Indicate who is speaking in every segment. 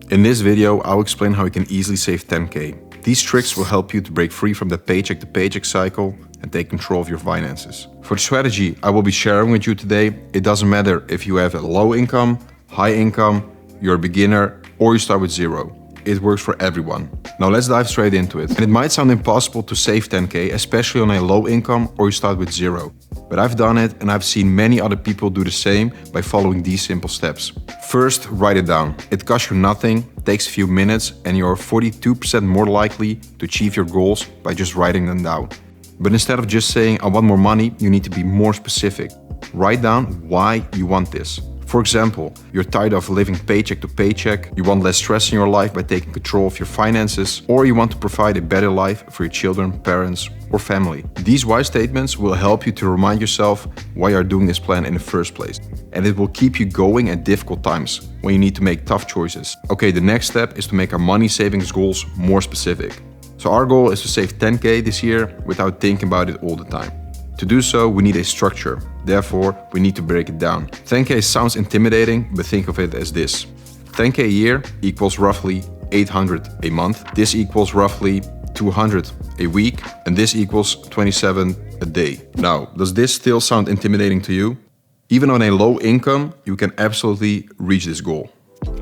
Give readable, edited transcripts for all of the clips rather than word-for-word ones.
Speaker 1: In this video, I'll explain how you can easily save 10K. These tricks will help you to break free from the paycheck to paycheck cycle and take control of your finances. For the strategy I will be sharing with you today, it doesn't matter if you have a low income, high income, you're a beginner, or you start with zero. It works for everyone. Now let's dive straight into it. And it might sound impossible to save 10K, especially on a low income or you start with zero. But I've done it and I've seen many other people do the same by following these simple steps. First, write it down. It costs you nothing, takes a few minutes, and you're 42% more likely to achieve your goals by just writing them down. But instead of just saying, I want more money, you need to be more specific. Write down why you want this. For example, you're tired of living paycheck to paycheck, you want less stress in your life by taking control of your finances, or you want to provide a better life for your children, parents, or family. These why statements will help you to remind yourself why you are doing this plan in the first place. And it will keep you going at difficult times, when you need to make tough choices. Okay, the next step is to make our money savings goals more specific. So our goal is to save 10K this year without thinking about it all the time. To do so, we need a structure. Therefore, we need to break it down. 10K sounds intimidating, but think of it as this. 10K a year equals roughly 800 a month. This equals roughly 200 a week. And this equals 27 a day. Now, does this still sound intimidating to you? Even on a low income, you can absolutely reach this goal.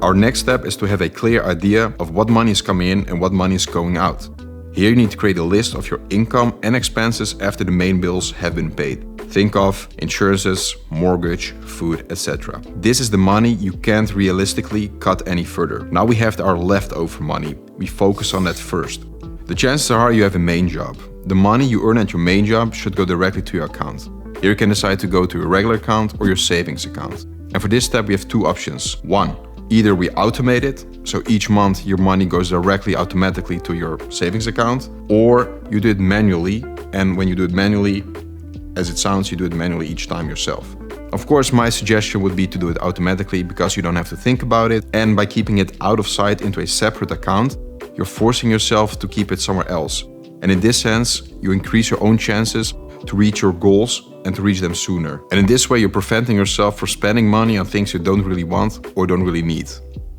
Speaker 1: Our next step is to have a clear idea of what money is coming in and what money is going out. Here you need to create a list of your income and expenses after the main bills have been paid. Think of insurances, mortgage, food, etc. This is the money you can't realistically cut any further. Now we have our leftover money. We focus on that first. The chances are you have a main job. The money you earn at your main job should go directly to your account. Here you can decide to go to your regular account or your savings account. And for this step we have two options. One, either we automate it, so each month your money goes directly automatically to your savings account, or you do it manually, and when you do it manually, as it sounds, you do it manually each time yourself. Of course, my suggestion would be to do it automatically because you don't have to think about it, and by keeping it out of sight into a separate account, you're forcing yourself to keep it somewhere else. And in this sense, you increase your own chances to reach your goals and to reach them sooner. And in this way, you're preventing yourself from spending money on things you don't really want or don't really need.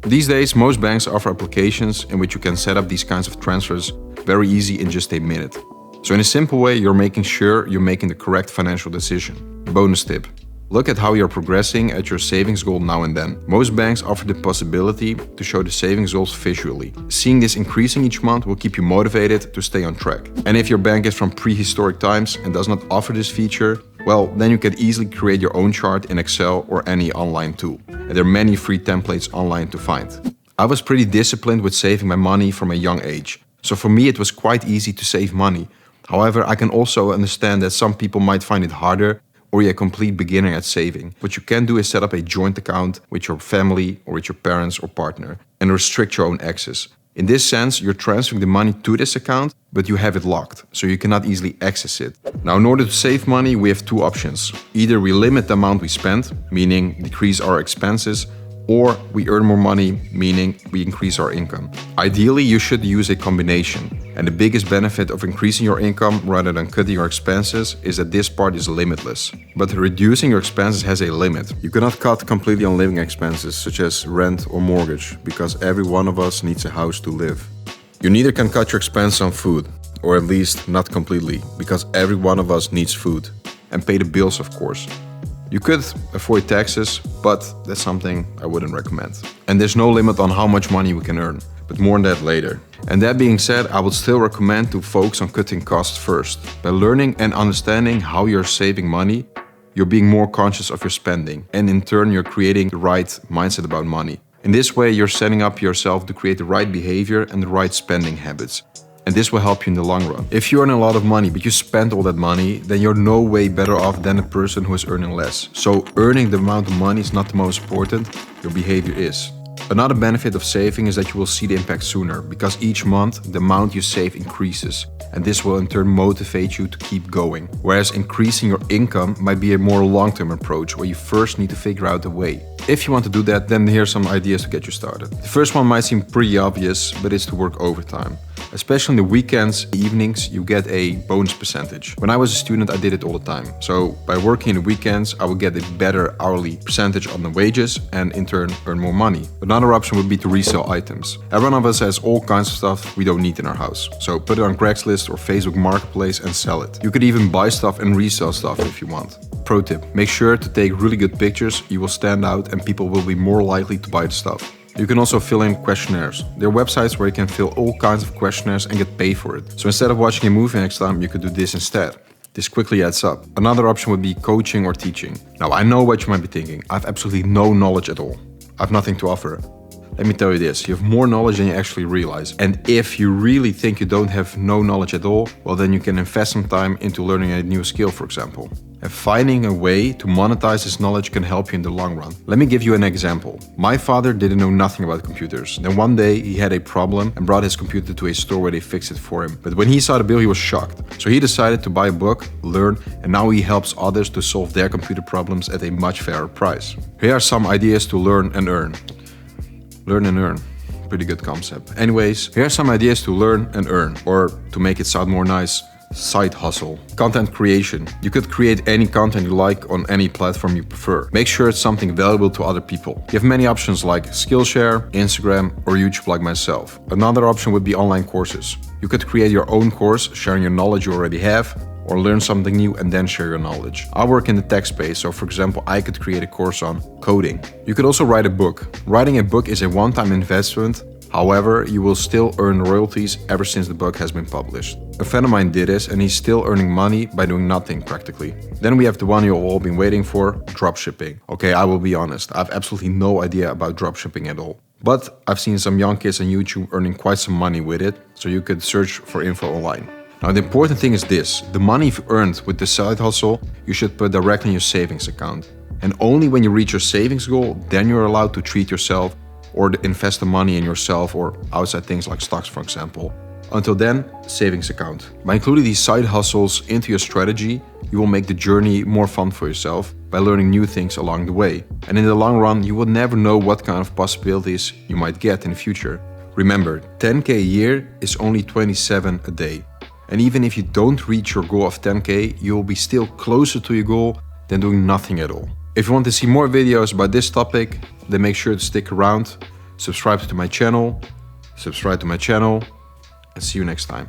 Speaker 1: These days, most banks offer applications in which you can set up these kinds of transfers very easy in just a minute. So in a simple way, you're making sure you're making the correct financial decision. Bonus tip. Look at how you're progressing at your savings goal now and then. Most banks offer the possibility to show the savings goals visually. Seeing this increasing each month will keep you motivated to stay on track. And if your bank is from prehistoric times and does not offer this feature, well, then you can easily create your own chart in Excel or any online tool. And there are many free templates online to find. I was pretty disciplined with saving my money from a young age. So for me, it was quite easy to save money. However, I can also understand that some people might find it harder or you're a complete beginner at saving. What you can do is set up a joint account with your family or with your parents or partner and restrict your own access. In this sense, you're transferring the money to this account, but you have it locked, so you cannot easily access it. Now, in order to save money, we have two options. Either we limit the amount we spend, meaning decrease our expenses, or we earn more money, meaning we increase our income. Ideally, you should use a combination. And the biggest benefit of increasing your income rather than cutting your expenses is that this part is limitless. But reducing your expenses has a limit. You cannot cut completely on living expenses, such as rent or mortgage, because every one of us needs a house to live. You neither can cut your expenses on food, or at least not completely, because every one of us needs food. And pay the bills, of course. You could avoid taxes, but that's something I wouldn't recommend. And there's no limit on how much money we can earn, but more on that later. And that being said, I would still recommend to focus on cutting costs first. By learning and understanding how you're saving money, you're being more conscious of your spending, and in turn you're creating the right mindset about money. In this way, you're setting up yourself to create the right behavior and the right spending habits. And this will help you in the long run. If you earn a lot of money, but you spend all that money, then you're no way better off than a person who is earning less. So earning the amount of money is not the most important, your behavior is. Another benefit of saving is that you will see the impact sooner, because each month the amount you save increases. And this will in turn motivate you to keep going. Whereas increasing your income might be a more long-term approach, where you first need to figure out a way. If you want to do that, then here's some ideas to get you started. The first one might seem pretty obvious, but it's to work overtime. Especially in the weekends, evenings, you get a bonus percentage. When I was a student, I did it all the time. So by working in the weekends, I would get a better hourly percentage on the wages and in turn earn more money. Another option would be to resell items. Every one of us has all kinds of stuff we don't need in our house. So put it on Craigslist or Facebook Marketplace and sell it. You could even buy stuff and resell stuff if you want. Pro tip, make sure to take really good pictures. You will stand out and people will be more likely to buy the stuff. You can also fill in questionnaires. There are websites where you can fill all kinds of questionnaires and get paid for it. So instead of watching a movie next time, you could do this instead. This quickly adds up. Another option would be coaching or teaching. Now I know what you might be thinking. I have absolutely no knowledge at all. I have nothing to offer. Let me tell you this, you have more knowledge than you actually realize. And if you really think you don't have no knowledge at all, well then you can invest some time into learning a new skill, for example. And finding a way to monetize this knowledge can help you in the long run. Let me give you an example. My father didn't know nothing about computers. Then one day he had a problem and brought his computer to a store where they fixed it for him. But when he saw the bill, he was shocked. So he decided to buy a book, learn, and now he helps others to solve their computer problems at a much fairer price. Here are some ideas to learn and earn. Learn and earn. Pretty good concept. Anyways, here are some ideas to learn and earn, or to make it sound more nice, side hustle. Content creation. You could create any content you like on any platform you prefer. Make sure it's something valuable to other people. You have many options like Skillshare, Instagram, or YouTube like myself. Another option would be online courses. You could create your own course, sharing your knowledge you already have, or learn something new and then share your knowledge. I work in the tech space, so for example, I could create a course on coding. You could also write a book. Writing a book is a one-time investment. However, you will still earn royalties ever since the book has been published. A friend of mine did this and he's still earning money by doing nothing practically. Then we have the one you've all been waiting for, dropshipping. Okay, I will be honest, I have absolutely no idea about dropshipping at all. But I've seen some young kids on YouTube earning quite some money with it, so you could search for info online. Now the important thing is this, the money you've earned with the side hustle, you should put directly in your savings account. And only when you reach your savings goal, then you're allowed to treat yourself or invest the money in yourself or outside things like stocks, for example. Until then, savings account. By including these side hustles into your strategy, you will make the journey more fun for yourself by learning new things along the way. And in the long run, you will never know what kind of possibilities you might get in the future. Remember, 10K a year is only 27 a day. And even if you don't reach your goal of 10K, you will be still closer to your goal than doing nothing at all. If you want to see more videos about this topic, then make sure to stick around, subscribe to my channel, and see you next time.